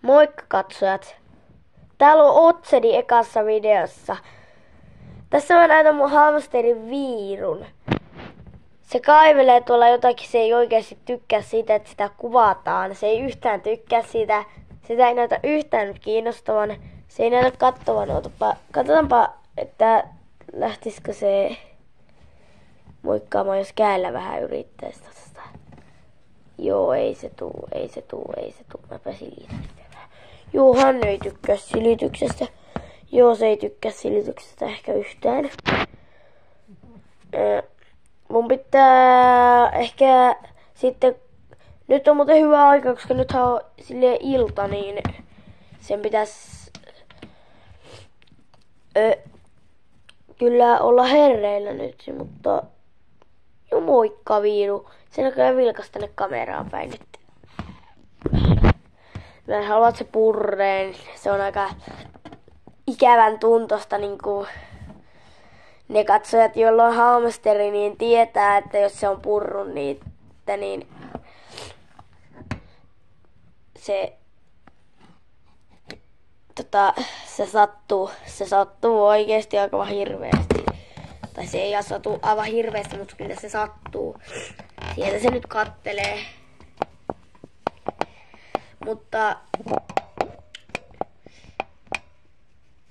Moikka katsojat! Täällä on Otsedi ekassa videossa. Tässä mä näytän mun hamsterin Viirun. Se kaivelee tuolla jotakin, se ei oikeasti tykkää siitä, että sitä kuvataan. Se ei yhtään tykkää siitä. Sitä ei näytä yhtään kiinnostavan. Se ei näytä kattovan. Katsotaanpa, että lähtisikö se moikkaamaan, jos käellä vähän yrittäisi tästä. Joo, ei se tuu. Mäpä silitän vähän. Joo, hän ei tykkää silityksestä. Joo, se ei tykkää silityksestä ehkä yhtään. Mun pitää ehkä sitten... Nyt on muuten hyvä aika, koska nythän on silleen ilta, niin sen pitäisi kyllä olla herreillä nyt, mutta... Jo moikka Viiru. Se näköjään vilkas tänne kameraan päin nyt. Mä en halua, että se purreen. Se on aika ikävän tuntosta niinku... Ne katsojat, joilla on hamsteri, niin tietää, että jos se on purrun niitä, niin se sattuu oikeesti aivan hirveesti. Tai se ei satu aivan hirveesti, mutta kyllä se sattuu. Sieltä se nyt kattelee. Mutta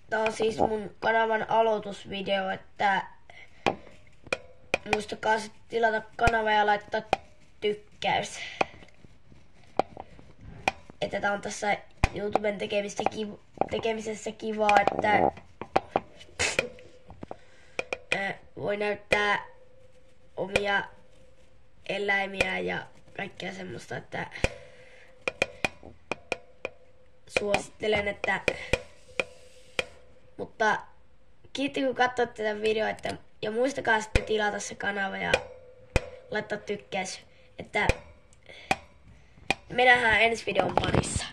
tää on siis mun kanavan aloitusvideo, että muistakaa sitten tilata kanava ja laittaa tykkäys. Että tää on tässä YouTuben tekemisessä kivaa, että voi näyttää omia eläimiä ja kaikkea semmoista, että suosittelen, että... Mutta kiitti kun katsoitte tätä videoa, ja muistakaa sitten tilata se kanava ja laittaa tykkäys, että me nähdään ensi videon parissa.